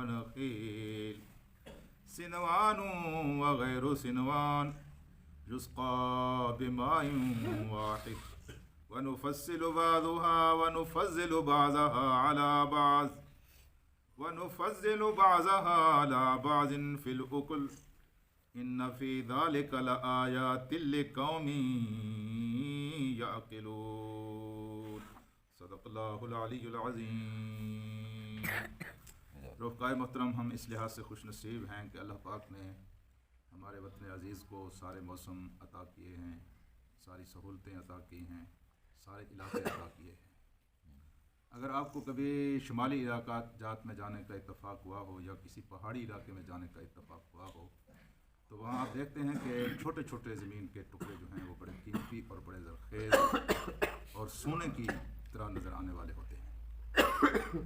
ونخيل سنوان وغير سنوان يسقى بماء واحد ونفصل بعضها ونفضل بعضها على بعض في الأكل إن في ذلك لآيات لقوم يعقلون صدق اللہ العلی العظیم. رفقائے محترم، ہم اس لحاظ سے خوش نصیب ہیں کہ اللہ پاک نے ہمارے وطن عزیز کو سارے موسم عطا کیے ہیں، ساری سہولتیں عطا کی ہیں، سارے علاقے عطا کیے ہیں. اگر آپ کو کبھی شمالی علاقات جات میں جانے کا اتفاق ہوا ہو یا کسی پہاڑی علاقے میں جانے کا اتفاق ہوا ہو تو وہاں آپ دیکھتے ہیں کہ چھوٹے چھوٹے زمین کے ٹکڑے جو ہیں وہ بڑے قیمتی اور بڑے زرخیز اور سونے کی طرح نظر آنے والے ہوتے ہیں.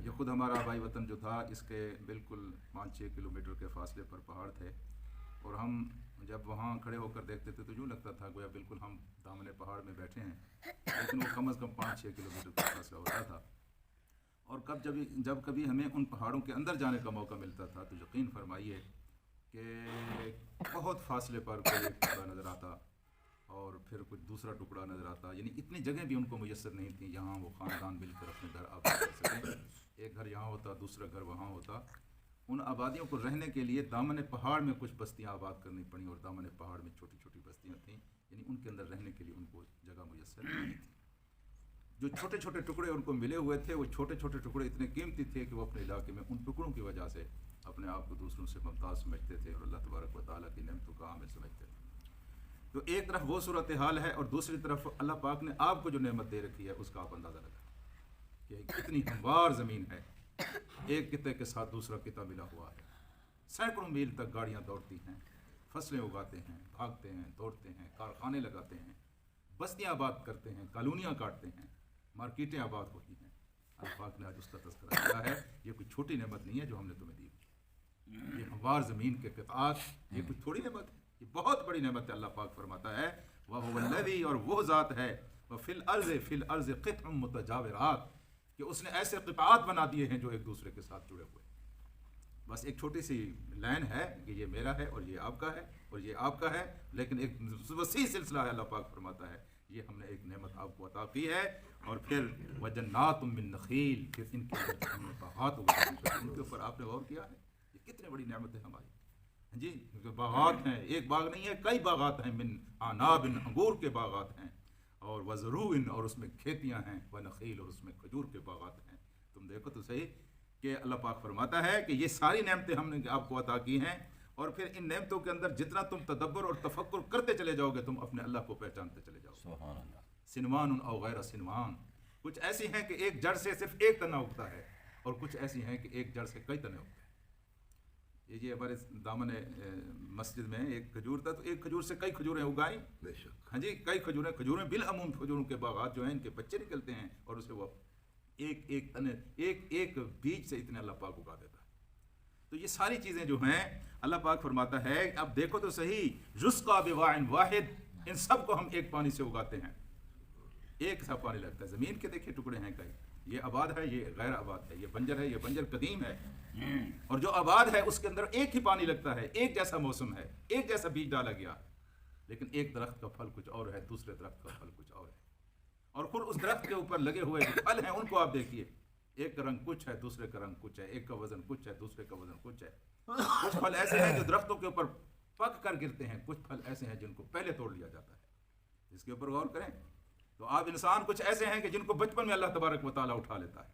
یہ خود ہمارا آبائی وطن جو تھا اس کے بالکل 5-6 کلومیٹر کے فاصلے پر پہاڑ تھے، اور ہم جب وہاں کھڑے ہو کر دیکھتے تھے تو یوں لگتا تھا گویا بالکل ہم دامن پہاڑ میں بیٹھے ہیں، لیکن وہ کم از کم 5-6 کلومیٹر کا فاصلہ ہوتا تھا. اور جب کبھی ہمیں ان پہاڑوں کے اندر جانے کا موقع ملتا تھا تو یقین فرمائیے کہ بہت فاصلے پر کوئی ایک ٹکڑا نظر آتا اور پھر کچھ دوسرا ٹکڑا نظر آتا. یعنی اتنی جگہیں بھی ان کو میسر نہیں تھیں یہاں وہ خاندان مل کر اپنے گھر آباد کر سکیں. ایک گھر یہاں ہوتا، دوسرا گھر وہاں ہوتا. ان آبادیوں کو رہنے کے لیے دامن پہاڑ میں کچھ بستیاں آباد کرنی پڑیں، اور دامن پہاڑ میں چھوٹی چھوٹی بستیاں تھیں، یعنی ان کے اندر رہنے کے لیے ان کو جگہ میسر نہیں تھی. جو چھوٹے چھوٹے ٹکڑے ان کو ملے ہوئے تھے وہ چھوٹے چھوٹے ٹکڑے اتنے قیمتی تھے کہ وہ اپنے علاقے میں ان ٹکڑوں کی وجہ سے اپنے آپ کو دوسروں سے ممتاز سمجھتے تھے اور اللہ تبارک و تعالیٰ کی نعمتوں کا حامل سمجھتے تھے. تو ایک طرف وہ صورتحال ہے اور دوسری طرف اللہ پاک نے آپ کو جو نعمت دے رکھی ہے اس کا آپ اندازہ لگائیں کہ کتنی ہموار زمین ہے. ایک خطے کے ساتھ دوسرا خطہ ملا ہوا ہے، سینکڑوں میل تک گاڑیاں دوڑتی ہیں، فصلیں اگاتے ہیں، بھاگتے ہیں، دوڑتے ہیں، کارخانے لگاتے ہیں، بستیاں آباد کرتے ہیں، کالونیاں کاٹتے ہیں، مارکیٹیں آباد ہوتی ہیں. اللہ پاک نے آج اس کا تذکرہ کیا ہے. یہ کوئی چھوٹی نعمت نہیں ہے جو ہم نے تمہیں دی. یہ ہموار زمین کے قطعات یہ کوئی تھوڑی نعمت ہے، یہ بہت بڑی نعمت ہے. اللہ پاک فرماتا ہے وَهُوَ الَّذِي، اور وہ ذات ہے وَفِي الْأَرْضِ قِطْعٌ مُتَجَاوِرَاتٌ، کہ اس نے ایسے قطعات بنا دیے ہیں جو ایک دوسرے کے ساتھ جڑے ہوئے. بس ایک چھوٹی سی لائن ہے کہ یہ میرا ہے اور یہ آپ کا ہے اور یہ آپ کا ہے، لیکن ایک وسیع سلسلہ ہے. اللہ پاک فرماتا ہے یہ ہم نے ایک نعمت آپ کو عطا کی ہے. اور پھر وَجَنَّاتٌ مِّن نَخِيلٍ، پھر ان کے اوپر ہم نے باغات اگائے ہیں. ان کے اوپر آپ نے غور کیا ہے یہ کتنے بڑی نعمت ہے ہماری. جی باغات ہیں، ایک باغ نہیں ہے، کئی باغات ہیں. من عناب، انگور کے باغات ہیں، اور وزروع، اور اس میں کھیتیاں ہیں، ونخیل، اور اس میں کھجور کے باغات ہیں. تم دیکھو تو صحیح کہ اللہ پاک فرماتا ہے کہ یہ ساری نعمتیں ہم نے آپ کو عطا کی ہیں. اور پھر ان نعمتوں کے اندر جتنا تم تدبر اور تفکر کرتے چلے جاؤ گے تم اپنے اللہ کو پہچانتے چلے جاؤ. سبحان اللہ. سنوان او غیر سنوان، کچھ ایسی ہیں کہ ایک جڑ سے صرف ایک تنا اگتا ہے، اور کچھ ایسی ہیں کہ ایک جڑ سے کئی تنے اگتے ہیں. یہ ہمارے دامن مسجد میں ایک کھجور تھا تو ایک کھجور سے کئی کھجوریں اگائیں. بے شک. ہاں جی کئی کھجوریں بالعموم کھجوروں کے باغات جو ہیں ان کے بچے نکلتے ہیں اور اسے وہ ایک تنے ایک بیج سے اتنے اللہ پاک اگا دیتا ہے. تو یہ ساری چیزیں جو ہیں اللہ پاک فرماتا ہے اب دیکھو تو صحیح، یسقیٰ بماء واحد، ان سب کو ہم ایک پانی سے اگاتے ہیں، ایک سا پانی لگتا ہے. زمین کے دیکھیں ٹکڑے ہیں کئی، یہ آباد ہے، یہ غیر آباد ہے، یہ بنجر ہے، یہ بنجر قدیم ہے. اور جو آباد ہے اس کے اندر ایک ہی پانی لگتا ہے، ایک جیسا موسم ہے، ایک جیسا بیج ڈالا گیا، لیکن ایک درخت کا پھل کچھ اور ہے، دوسرے درخت کا پھل کچھ اور ہے. اور پھر اس درخت کے اوپر لگے ہوئے جو پھل ہیں ان کو آپ دیکھیے، ایک کا رنگ کچھ ہے، دوسرے کا رنگ کچھ ہے، ایک کا وزن کچھ ہے، دوسرے کا وزن کچھ ہے. کچھ پھل ایسے ہیں جو درختوں کے اوپر پک کر گرتے ہیں، کچھ پھل ایسے ہیں جن کو پہلے توڑ لیا جاتا ہے. اس کے اوپر غور کریں تو آپ انسان کچھ ایسے ہیں کہ جن کو بچپن میں اللہ تبارک و تعالیٰ اٹھا لیتا ہے،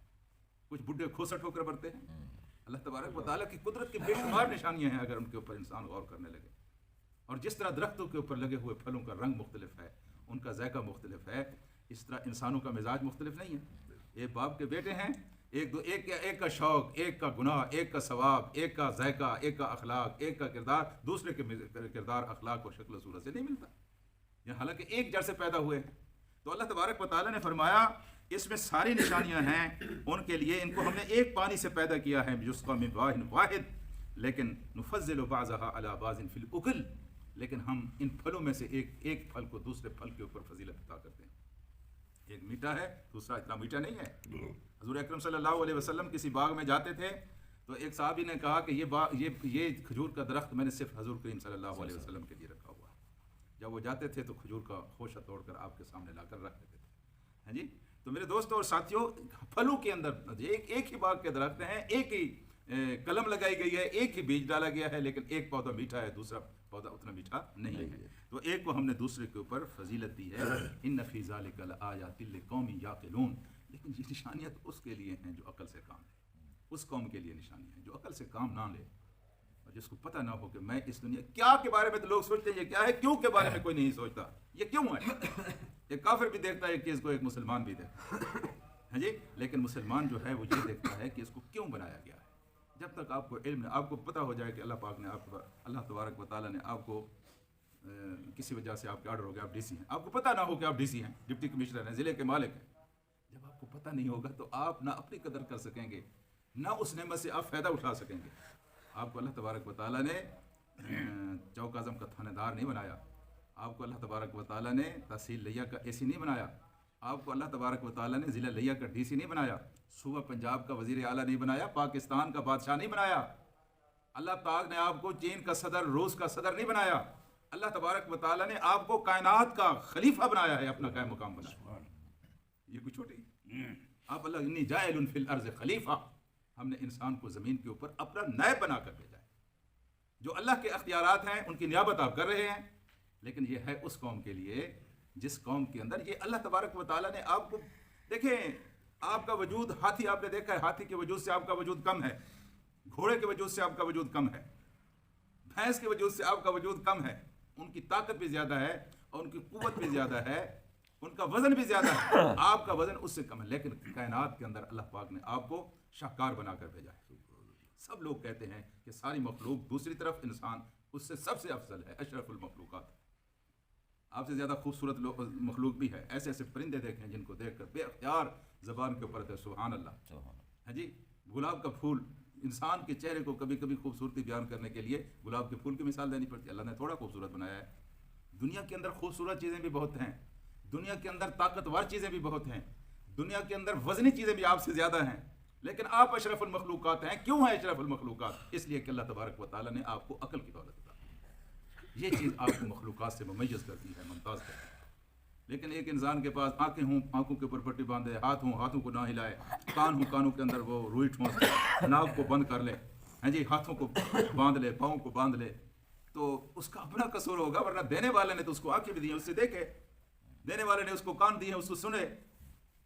کچھ بڈھے کھوسٹ ہو کر مرتے ہیں. اللہ تبارک و تعالیٰ کی قدرت کی بے شمار نشانیاں ہیں اگر ان کے اوپر انسان غور کرنے لگے. اور جس طرح درختوں کے اوپر لگے ہوئے پھلوں کا رنگ مختلف ہے، ان کا ذائقہ مختلف ہے، اس طرح انسانوں کا مزاج مختلف نہیں ہے. ایک باپ کے بیٹے ہیں، ایک کا شوق، ایک کا گناہ، ایک کا ثواب، ایک کا ذائقہ، ایک کا اخلاق، ایک کا کردار دوسرے کے کردار، اخلاق اور شکل و صورت سے نہیں ملتا. یہ حالانکہ ایک جڑ سے پیدا ہوئے ہیں. تو اللہ تبارک و تعالیٰ نے فرمایا اس میں ساری نشانیاں ہیں ان کے لیے، ان کو ہم نے ایک پانی سے پیدا کیا ہے، یسقیٰ من ماء واحد، لیکن نفضل بعضها على بعض في الاكل، لیکن ہم ان پھلوں میں سے ایک پھل کو دوسرے پھل کے اوپر فضیلت عطا کرتے ہیں. ایک میٹھا ہے، دوسرا اتنا میٹھا نہیں ہے. حضور اکرم صلی اللہ علیہ وسلم کسی باغ میں جاتے تھے تو ایک صحابی نے کہا کہ یہ کھجور کا درخت میں نے صرف حضور کریم صلی اللہ علیہ وسلم کے لیے رکھا ہوا ہے. جب وہ جاتے تھے تو کھجور کا خوشہ توڑ کر آپ کے سامنے لا کر رکھ دیتے تھے. ہاں جی. تو میرے دوستوں اور ساتھیوں، پھلوں کے اندر ایک ہی باغ کے درخت ہیں، ایک ہی قلم لگائی گئی ہے، ایک ہی بیج ڈالا گیا ہے، لیکن ایک پودا میٹھا ہے، دوسرا پودا اتنا میٹھا نہیں ہے. تو ایک کو ہم نے دوسرے کے اوپر فضیلت دی ہے. ان فی ذلک لآیات لقوم یعقلون. لیکن یہ نشانیاں تو اس کے لیے ہیں جو عقل سے کام لے. اس قوم کے لیے نشانی ہے جو عقل سے کام نہ لے اور جس کو پتہ نہ ہو کہ میں اس دنیا کیا کے بارے میں تو لوگ سوچتے ہیں یہ کیا ہے، کیوں کے بارے میں کوئی نہیں سوچتا یہ کیوں ہے. ایک کافر بھی دیکھتا ہے ایک چیز کو، ایک مسلمان بھی دیکھتا ہے. ہاں جی. لیکن مسلمان جو ہے وہ یہ دیکھتا ہے کہ اس کو کیوں بنایا گیا ہے. جب تک آپ کو علم آپ کو پتہ ہو جائے کہ اللہ پاک نے اللہ تبارک و تعالیٰ نے آپ کو کسی وجہ سے آپ کے آرڈر ہو گیا آپ ڈی سی ہیں، آپ کو پتہ نہ ہو کہ آپ ڈی سی ہیں، ڈپٹی کمشنر ہیں، ضلع کے مالک ہیں. جب آپ کو پتہ نہیں ہوگا تو آپ نہ اپنی قدر کر سکیں گے نہ اس نعمت سے آپ فائدہ اٹھا سکیں گے. آپ کو اللہ تبارک و تعالیٰ نے چوک اعظم کا تھانے دار نہیں بنایا. آپ کو اللہ تبارک و تعالیٰ نے تحصیل لیا کا اے سی نہیں بنایا. آپ کو اللہ تبارک و تعالیٰ نے ضلع لیا کا ڈی سی نہیں بنایا. صوبہ پنجاب کا وزیر اعلیٰ نہیں بنایا. پاکستان کا بادشاہ نہیں بنایا. اللہ پاک نے آپ کو چین کا صدر، روس کا صدر نہیں بنایا. اللہ تبارک و تعالیٰ نے آپ کو کائنات کا خلیفہ بنایا ہے، اپنا قائم مقام بنایا. یہ کوئی چھوٹی آپ اللہ انی جاعل فی الارض خلیفہ. ہم نے انسان کو زمین کے اوپر اپنا نائب بنا کر بھیجا ہے. جو اللہ کے اختیارات ہیں ان کی نیابت آپ کر رہے ہیں، لیکن یہ ہے اس قوم کے لیے جس قوم کے اندر یہ اللہ تبارک و تعالیٰ نے آپ کو دیکھیں. آپ کا وجود ہاتھی آپ نے دیکھا ہے، ہاتھی کے وجود سے آپ کا وجود کم ہے، گھوڑے کے وجود سے آپ کا وجود کم ہے، بھینس کے وجود سے آپ کا وجود کم ہے. ان کی طاقت بھی زیادہ ہے اور ان کی قوت بھی زیادہ ہے، ان کا وزن بھی زیادہ ہے. آپ کا وزن اس سے کم ہے، لیکن کائنات کے اندر اللہ پاک نے آپ کو شاہکار بنا کر بھیجا ہے. سب لوگ کہتے ہیں کہ ساری مخلوق، دوسری طرف انسان اس سے سب سے افضل ہے، اشرف المخلوقات. آپ سے زیادہ خوبصورت مخلوق بھی ہے. ایسے ایسے پرندے دیکھیں جن کو دیکھ کر بے اختیار زبان کے اوپر ہے سبحان اللہ. ہاں جی. گلاب کا پھول، انسان کے چہرے کو کبھی کبھی خوبصورتی بیان کرنے کے لیے گلاب کے پھول کی مثال دینی پڑتی ہے. اللہ نے تھوڑا خوبصورت بنایا ہے. دنیا کے اندر خوبصورت چیزیں بھی بہت ہیں، دنیا کے اندر طاقتور چیزیں بھی بہت ہیں، دنیا کے اندر وزنی چیزیں بھی آپ سے زیادہ ہیں، لیکن آپ اشرف المخلوقات ہیں. کیوں ہیں اشرف المخلوقات؟ اس لیے کہ اللہ تبارک و تعالیٰ نے آپ کو عقل کی دولت عطا کی. یہ چیز آپ کو مخلوقات سے ممیز کرتی ہے، ممتاز کرتی ہے. لیکن ایک انسان کے پاس آنکھیں ہوں، آنکھوں کے اوپر پٹی باندھے، ہاتھ ہوں، ہاتھوں کو نہ ہلائے، کان ہوں، کانوں کے اندر وہ روئی ٹھونس لے، ناک کو بند کر لے، ہاں جی، ہاتھوں کو باندھ لے، پاؤں کو باندھ لے، تو اس کا اپنا قصور ہوگا. ورنہ دینے والے نے تو اس کو آنکھیں بھی دی ہیں، اس سے دیکھے. دینے والے نے اس کو کان دیے ہیں، اس کو سنے.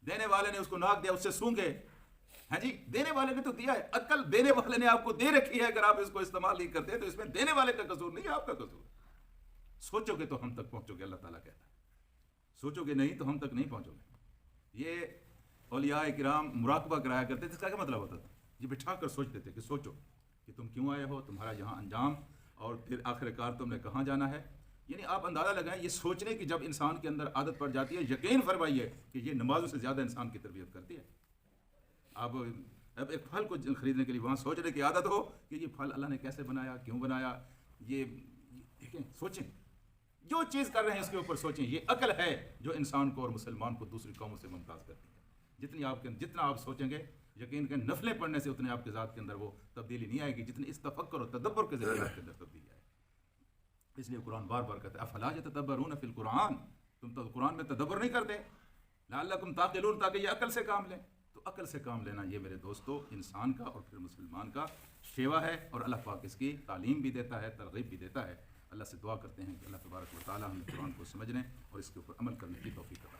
دینے والے نے اس کو ناک دیا، اس سے سونگے. ہاں جی. دینے والے نے تو دیا ہے. عقل دینے والے نے آپ کو دے رکھی ہے. اگر آپ اس کو استعمال نہیں کرتے تو اس میں دینے والے کا قصور نہیں ہے، آپ کا قصور. سوچو گے تو ہم تک پہنچو گے، اللہ تعالیٰ کہتا ہے. سوچو گے نہیں تو ہم تک نہیں پہنچو گے. یہ اولیاء کرام مراقبہ کرایا کرتے تھے. اس کا کیا مطلب ہوتا تھا؟ یہ بٹھا کر سوچتے تھے کہ سوچو کہ تم کیوں آئے ہو، تمہارا یہاں انجام، اور پھر آخر کار تم نے کہاں جانا ہے. یعنی آپ اندازہ لگائیں، یہ سوچنے کی جب انسان کے اندر عادت پڑ جاتی ہے، یقین فرمائیے کہ یہ نمازوں سے زیادہ انسان کی تربیت کرتی ہے. آپ اب ایک پھل کو خریدنے کے لیے وہاں سوچنے کی عادت ہو کہ یہ پھل اللہ نے کیسے بنایا، کیوں بنایا. یہ دیکھیں، سوچیں، جو چیز کر رہے ہیں اس کے اوپر سوچیں. یہ عقل ہے جو انسان کو اور مسلمان کو دوسری قوموں سے ممتاز کرتی ہے. جتنا آپ سوچیں گے، یقین کہ نفلیں پڑھنے سے اتنے آپ کے ذات کے اندر وہ تبدیلی نہیں آئے گی جتنی اس تفکر و تدبر کے ذریعے آپ کے اندر تبدیلی آئے. اس لیے قرآن بار بار کہتا ہے افلا یتدبرون فی القرآن. تم تو قرآن میں تدبر نہیں کرتے. لعلکم تعقلون، تاکہ یہ عقل سے کام لیں. تو عقل سے کام لینا یہ میرے دوستو انسان کا اور پھر مسلمان کا شیوا ہے، اور اللہ پاک اس کی تعلیم بھی دیتا ہے، ترغیب بھی دیتا ہے. اللہ سے دعا کرتے ہیں کہ اللہ تبارک و تعالی ہمیں قرآن کو سمجھنے اور اس کے اوپر عمل کرنے کی توفیق عطا فرمائے.